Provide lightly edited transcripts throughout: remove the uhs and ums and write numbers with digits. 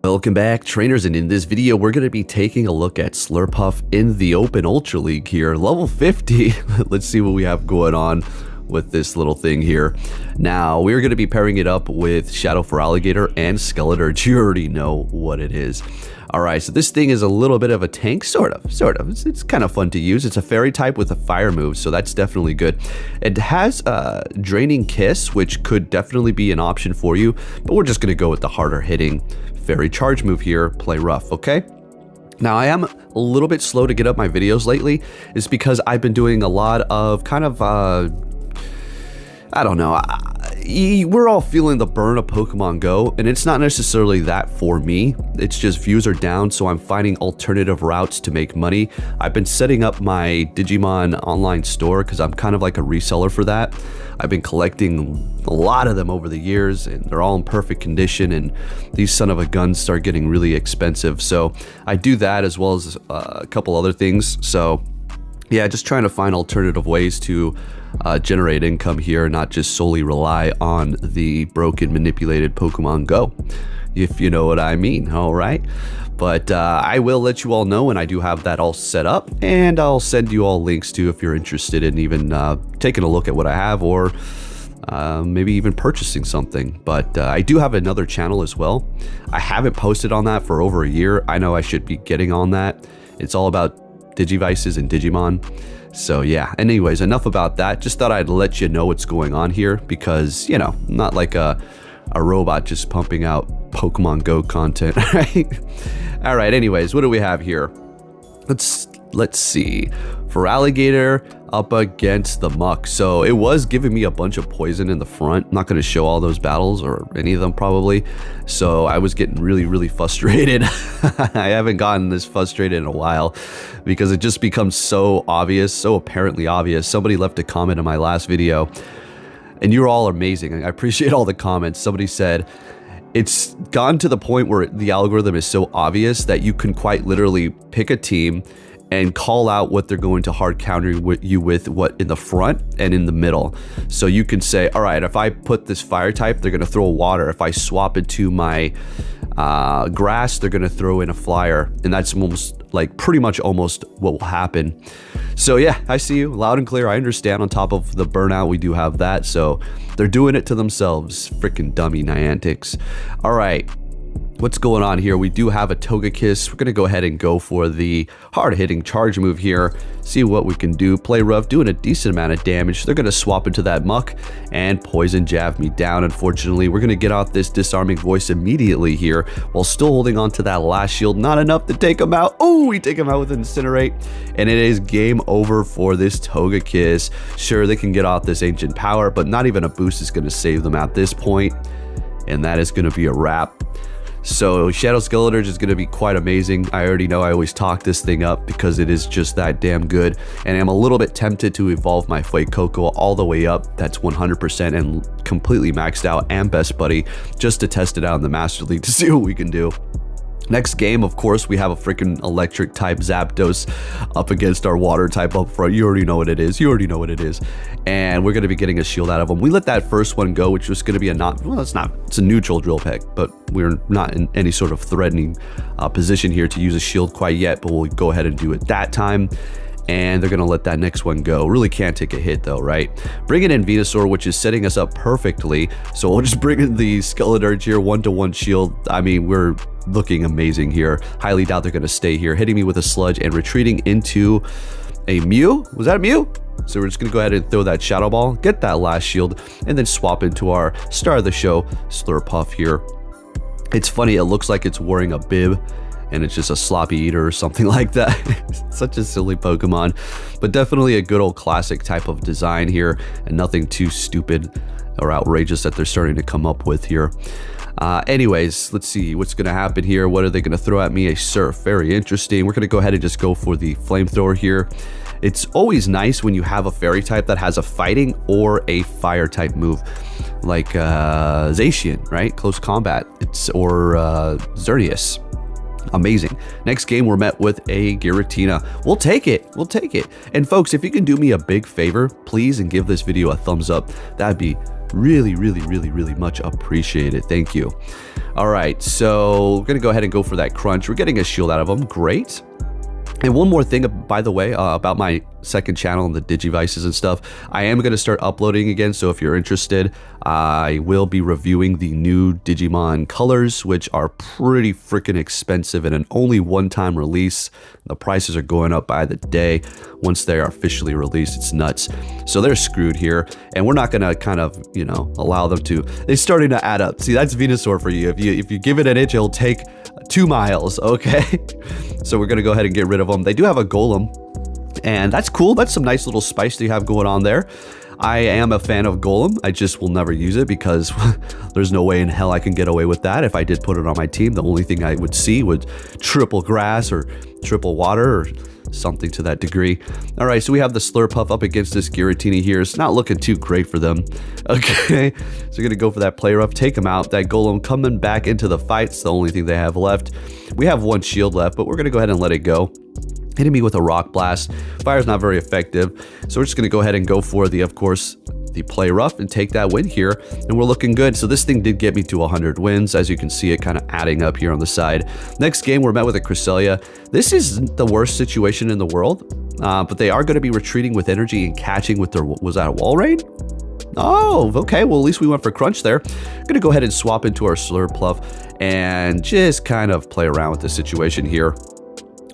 Welcome back, trainers, and in this video we're going to be taking a look at Slurpuff in the Open Ultra League here, level 50. Let's see what we have going on with this little thing here. Now, we're going to be pairing it up with Shadow for Alligator and Skeletor. You already know what it is. Alright, so this thing is a little bit of a tank, sort of. It's kind of fun to use. It's a fairy type with a fire move, so that's definitely good. It has Draining Kiss, which could definitely be an option for you, but we're just going to go with the harder hitting fairy charge move here, play rough, okay? Now, I am a little bit slow to get up my videos lately. It's because I've been doing a lot of kind of, I don't know, we're all feeling the burn of Pokemon Go, and it's not necessarily that for me. It's just views are down, so I'm finding alternative routes to make money. I've been setting up my Digimon online store because I'm kind of like a reseller for that. I've been collecting a lot of them over the years, and they're all in perfect condition, and these son of a guns start getting really expensive. So I do that as well as a couple other things. So yeah, just trying to find alternative ways to generate income here, not just solely rely on the broken, manipulated Pokemon Go, if you know what I mean. All right, but I will let you all know when I do have that all set up, and I'll send you all links too if you're interested in even taking a look at what I have, or maybe even purchasing something. But I do have another channel as well. I haven't posted on that for over a year. I know I should be getting on that. It's all about Digivices and Digimon. So yeah, anyways, enough about that. Just thought I'd let you know what's going on here, because, you know, not like a robot just pumping out Pokemon Go content, right? All right, anyways, what do we have here? Let's see. For Alligator up against the Muck. So it was giving me a bunch of poison in the front. I'm not going to show all those battles, or any of them probably. So I was getting really frustrated. I haven't gotten this frustrated in a while, because it just becomes so obvious, so apparently obvious. Somebody left a comment in my last video, and you're all amazing. I appreciate all the comments. Somebody said, it's gone to the point where the algorithm is so obvious that you can quite literally pick a team and call out what they're going to hard counter you with, what in the front and in the middle. So you can say, all right, if I put this fire type, they're going to throw water. If I swap it to my grass, they're going to throw in a flyer. And that's almost like pretty much almost what will happen. So yeah, I see you loud and clear. I understand. On top of the burnout, we do have that. So they're doing it to themselves. Freaking dummy Niantics. All right. What's going on here? We do have a Togekiss. We're going to go ahead and go for the hard-hitting charge move here. See what we can do. Play rough, doing a decent amount of damage. They're going to swap into that Muck and poison jab me down. Unfortunately, we're going to get off this disarming voice immediately here while still holding on to that last shield. Not enough to take him out. Oh, we take him out with Incinerate, and it is game over for this Togekiss. Sure, they can get off this ancient power, but not even a boost is going to save them at this point, and that is going to be a wrap. So Shadow Skeletor is going to be quite amazing. I already know I always talk this thing up because it is just that damn good. And I'm a little bit tempted to evolve my Fuecoco all the way up. That's 100% and completely maxed out, and Best Buddy, just to test it out in the Master League to see what we can do. Next game, of course, we have a freaking electric type Zapdos up against our water type up front. You already know what it is. And we're going to be getting a shield out of them. We let that first one go, which was going to be it's a neutral drill peck, but we're not in any sort of threatening position here to use a shield quite yet, but we'll go ahead and do it that time. And they're going to let that next one go. Really can't take a hit though, right? Bringing in Venusaur, which is setting us up perfectly. So we'll just bring in the Skeletor here, 1-to-1 shield. I mean, we're looking amazing here. Highly doubt they're going to stay here. Hitting me with a Sludge and retreating into a Mew. Was that a Mew? So we're just going to go ahead and throw that Shadow Ball, get that last shield, and then swap into our star of the show, Slurpuff here. It's funny, it looks like it's wearing a bib, and it's just a sloppy eater or something like that. Such a silly Pokemon, but definitely a good old classic type of design here, and nothing too stupid or outrageous that they're starting to come up with here. Anyways, let's see what's going to happen here. What are they going to throw at me? A Surf. Very interesting. We're going to go ahead and just go for the Flamethrower here. It's always nice when you have a fairy type that has a fighting or a fire type move, like Zacian, right? Close combat. Or Xerneas. Amazing. Next game, we're met with a Giratina. We'll take it. And folks, if you can do me a big favor, please, and give this video a thumbs up, that'd be really much appreciated. Thank you. All right, so we're going to go ahead and go for that crunch. We're getting a shield out of them. Great. And one more thing, by the way, about my second channel and the Digivices and stuff, I am going to start uploading again, so if you're interested, I will be reviewing the new Digimon colors, which are pretty freaking expensive and an only one-time release. The prices are going up by the day. Once they are officially released, it's nuts. So they're screwed here, and we're not going to kind of, you know, allow them to. They're starting to add up. See, that's Venusaur for you. If you give it an inch, it'll take 2 miles, okay? So we're going to go ahead and get rid of them. They do have a golem, and that's cool. That's some nice little spice that you have going on there. I am a fan of golem. I just will never use it because there's no way in hell I can get away with that. If I did put it on my team, the only thing I would see would triple grass or triple water or something to that degree. All right, so we have the Slurpuff up against this Giratina here. It's not looking too great for them. Okay, so we're gonna go for that play rough, take them out. That golem coming back into the fight. It's the only thing they have left. We have 1 shield left, but we're gonna go ahead and let it go. Hitting me with a rock blast. Fire's not very effective, so we're just gonna go ahead and go for the, of course, the play rough and take that win here, and we're looking good. So this thing did get me to 100 wins. As you can see, it kind of adding up here on the side. Next game, we're met with a Cresselia. This isn't the worst situation in the world, but they are going to be retreating with energy and catching with their, was that a wall raid? Oh, okay. Well, at least we went for crunch there. I'm going to go ahead and swap into our Slurpuff and just kind of play around with the situation here.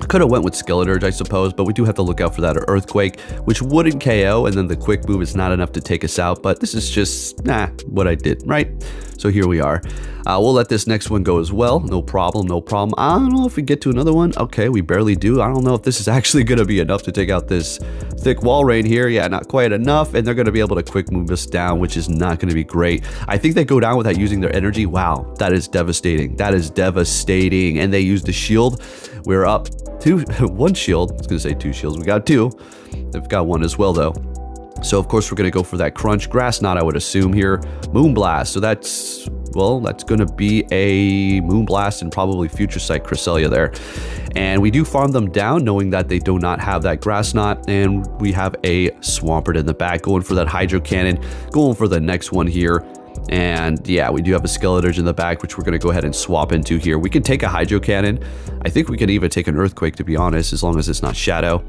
Could have went with Skeleturge, I suppose, but we do have to look out for that Earthquake, which wouldn't KO, and then the quick move is not enough to take us out, but this is just, what I did, right? So here we are. We'll let this next one go as well. No problem, no problem. I don't know if we get to another one. Okay, we barely do. I don't know if this is actually going to be enough to take out this thick wall rain here. Yeah, not quite enough, and they're going to be able to quick move us down, which is not going to be great. I think they go down without using their energy. Wow, that is devastating. That is devastating, and they used a shield. We're up 1 shield. I was going to say 2 shields. We got 2. They've got 1 as well, though. So, of course, we're going to go for that crunch. Grass knot, I would assume here. Moonblast. So that's, well, that's going to be a Moonblast and probably Future Sight Cresselia there. And we do farm them down, knowing that they do not have that grass knot. And we have a Swampert in the back, going for that Hydro Cannon, going for the next one here. And yeah, we do have a Skeleturge in the back, which we're going to go ahead and swap into here. We can take a Hydro Cannon. I think we can even take an Earthquake, to be honest, as long as it's not Shadow.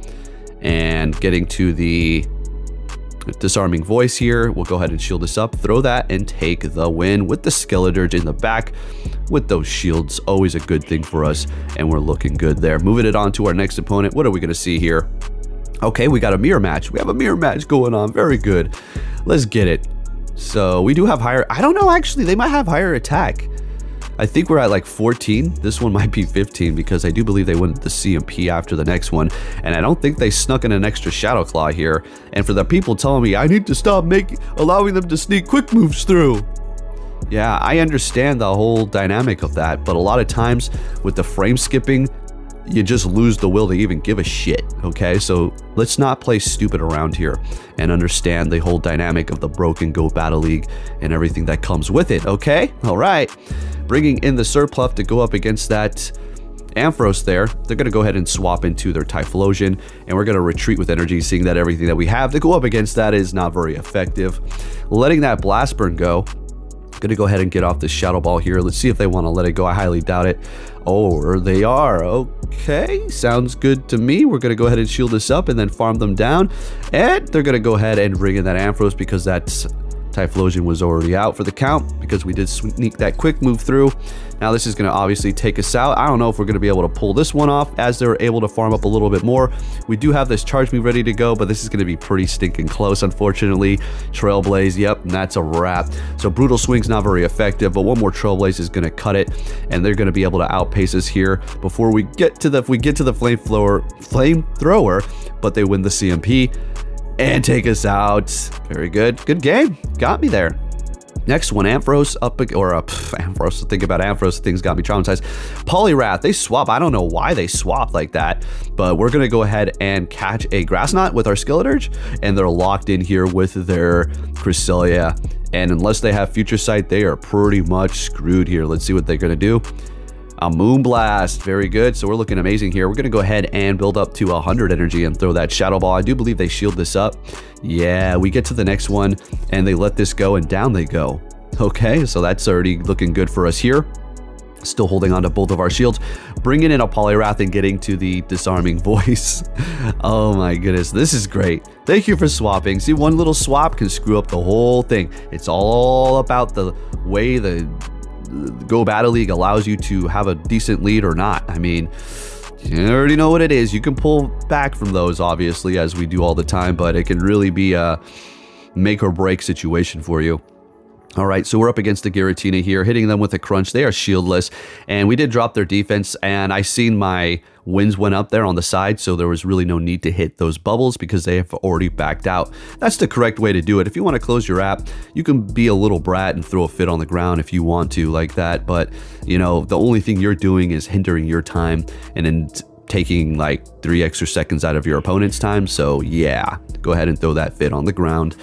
And getting to the Disarming Voice here, we'll go ahead and shield this up, throw that, and take the win with the Skeleturge in the back. With those shields, always a good thing for us, and we're looking good there. Moving it on to our next opponent. What are we going to see here? Okay, we got a mirror match. We have a mirror match going on. Very good. Let's get it. So we do have higher, I don't know, actually, they might have higher attack. I think we're at like 14. This one might be 15 because I do believe they went the CMP after the next one. And I don't think they snuck in an extra Shadow Claw here. And for the people telling me I need to stop allowing them to sneak quick moves through. Yeah, I understand the whole dynamic of that, but a lot of times with the frame skipping, you just lose the will to even give a shit, okay? So let's not play stupid around here and understand the whole dynamic of the Broken Go Battle League and everything that comes with it, okay? All right, bringing in the Slurpuff to go up against that Ampharos there. They're going to go ahead and swap into their Typhlosion, and we're going to retreat with energy, seeing that everything that we have to go up against that is not very effective. Letting that Blast Burn go. Gonna go ahead and get off this Shadow Ball here. Let's see if they want to let it go. I highly doubt it. Oh, they are. Okay, sounds good to me. We're gonna go ahead and shield this up and then farm them down. And they're gonna go ahead and bring in that Ampharos because that Typhlosion was already out for the count because we did sneak that quick move through. Now this is going to obviously take us out. I don't know if we're going to be able to pull this one off as they're able to farm up a little bit more. We do have this charge move ready to go, but this is going to be pretty stinking close, unfortunately. Trailblaze, yep, and that's a wrap. So Brutal Swing's not very effective, but one more Trailblaze is going to cut it, and they're going to be able to outpace us here before we get to the Flamethrower, but they win the CMP and take us out. Very good. Good game. Got me there. Next one, Ampharos Ampharos. Think about Ampharos. Things got me traumatized. Poliwrath, they swap. I don't know why they swapped like that, but we're going to go ahead and catch a Grass Knot with our Skeleturge, and they're locked in here with their Cresselia. And unless they have Future Sight, they are pretty much screwed here. Let's see what they're going to do. A Moonblast, very good. So we're looking amazing here. We're going to go ahead and build up to 100 energy and throw that Shadow Ball. I do believe they shield this up. Yeah, we get to the next one and they let this go and down they go. Okay, so that's already looking good for us here. Still holding on to both of our shields, bringing in a Poliwrath and getting to the disarming voice. Oh my goodness, this is great. Thank you for swapping. See, one little swap can screw up the whole thing. It's all about the way the Go Battle League allows you to have a decent lead or not. I mean, you already know what it is. You can pull back from those, obviously, as we do all the time, but it can really be a make or break situation for you. All right, so we're up against the Giratina here, hitting them with a crunch. They are shieldless, and we did drop their defense, and I seen my wins went up there on the side, so there was really no need to hit those bubbles because they have already backed out. That's the correct way to do it. If you want to close your app, you can be a little brat and throw a fit on the ground if you want to like that, but, you know, the only thing you're doing is hindering your time and then taking like 3 extra seconds out of your opponent's time, so yeah, go ahead and throw that fit on the ground.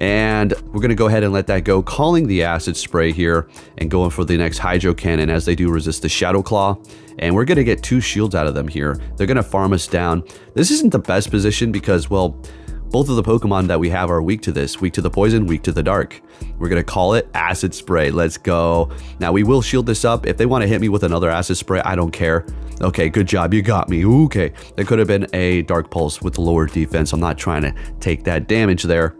And we're going to go ahead and let that go, calling the Acid Spray here and going for the next Hydro Cannon as they do resist the Shadow Claw. And we're going to get 2 shields out of them here. They're going to farm us down. This isn't the best position because, well, both of the Pokemon that we have are weak to this. Weak to the poison, weak to the dark. We're going to call it Acid Spray. Let's go. Now, we will shield this up. If they want to hit me with another Acid Spray, I don't care. Okay, good job. You got me. Okay. There could have been a Dark Pulse with the lower defense. I'm not trying to take that damage there.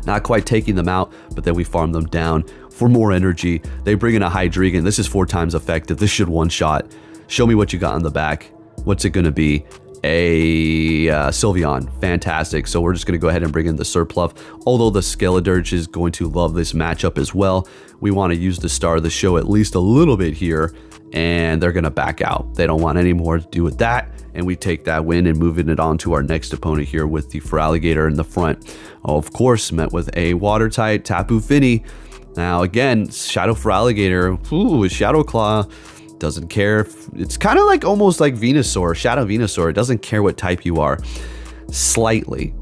Not quite taking them out, but then we farm them down for more energy. They bring in a Hydreigon. This is 4 times effective. This should one-shot. Show me what you got on the back. What's it going to be? A Sylveon. Fantastic. So we're just going to go ahead and bring in the Slurpuff. Although the Skeledirge is going to love this matchup as well, we want to use the star of the show at least a little bit here, and they're going to back out. They don't want any more to do with that, and we take that win and moving it on to our next opponent here with the Feraligatr in the front. Of course, met with a water-type Tapu Fini. Now again, Shadow Feraligatr, ooh, Shadow Claw, doesn't care. It's kind of like almost like Venusaur, Shadow Venusaur. It doesn't care what type you are, slightly.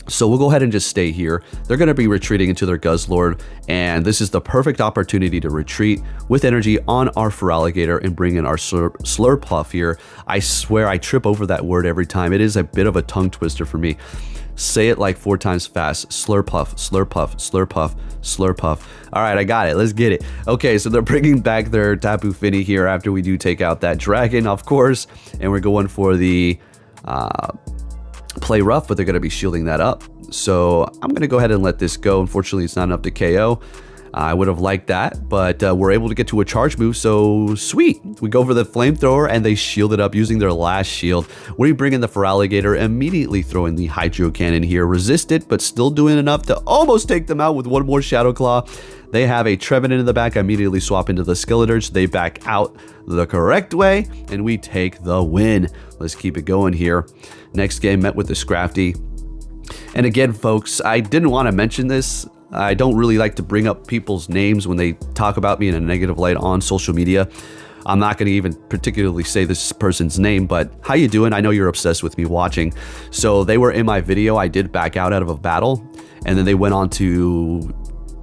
So we'll go ahead and just stay here. They're going to be retreating into their Guzzlord, and this is the perfect opportunity to retreat with energy on our Feraligatr and bring in our Slurpuff here. I swear I trip over that word every time. It is a bit of a tongue twister for me. Say it like 4 times fast. Slurpuff, Slurpuff, Slurpuff, Slurpuff. All right, I got it. Let's get it. Okay, so they're bringing back their Tapu Fini here after we do take out that dragon, of course, and we're going for the play rough, but they're going to be shielding that up. So I'm going to go ahead and let this go. Unfortunately, it's not enough to KO. I would have liked that, but we're able to get to a charge move, so sweet. We go for the Flamethrower, and they shield it up using their last shield. We bring in the Feraligatr, immediately throwing the Hydro Cannon here. Resist it, but still doing enough to almost take them out with one more Shadow Claw. They have a Trevenant in the back. I immediately swap into the Skeledirge. They back out the correct way, and we take the win. Let's keep it going here. Next game, met with the Scrafty. And again, folks, I didn't want to mention this. I don't really like to bring up people's names when they talk about me in a negative light on social media. I'm not going to even particularly say this person's name, but how you doing? I know you're obsessed with me watching. So they were in my video. I did back out of a battle, and then they went on to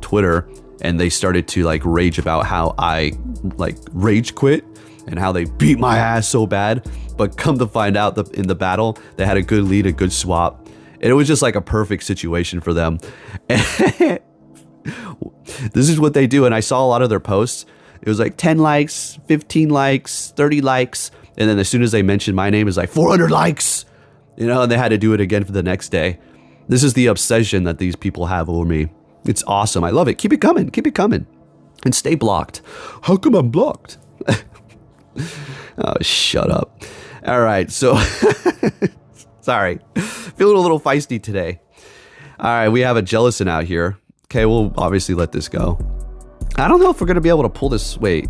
Twitter and they started to like rage about how I like rage quit and how they beat my ass so bad. But come to find out that in the battle, they had a good lead, a good swap. And it was just like a perfect situation for them. This is what they do. And I saw a lot of their posts. It was like 10 likes, 15 likes, 30 likes. And then as soon as they mentioned my name, it's like 400 likes. You know, and they had to do it again for the next day. This is the obsession that these people have over me. It's awesome. I love it. Keep it coming. Keep it coming. And stay blocked. How come I'm blocked? Oh, shut up. All right. So... Sorry, feeling a little feisty today. All right, we have a Jellicent out here. Okay, we'll obviously let this go. I don't know if we're going to be able to pull this. Wait.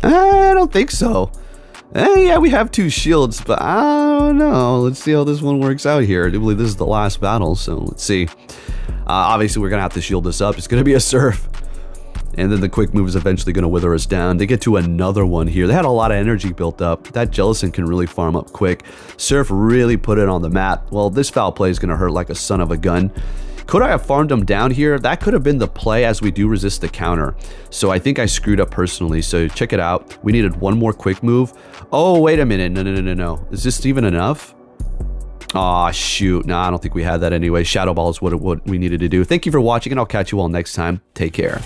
I don't think so. Yeah, we have 2 shields, but I don't know. Let's see how this one works out here. I do believe this is the last battle, so let's see. Obviously, we're going to have to shield this up. It's going to be a Surf. And then the quick move is eventually going to wither us down. They get to another one here. They had a lot of energy built up. That Jellicent can really farm up quick. Surf really put it on the map. Well, this foul play is going to hurt like a son of a gun. Could I have farmed him down here? That could have been the play as we do resist the counter. So I think I screwed up personally. So check it out. We needed one more quick move. Oh, wait a minute. No. Is this even enough? Aw, shoot. Nah, I don't think we had that anyway. Shadow Ball is what we needed to do. Thank you for watching, and I'll catch you all next time. Take care.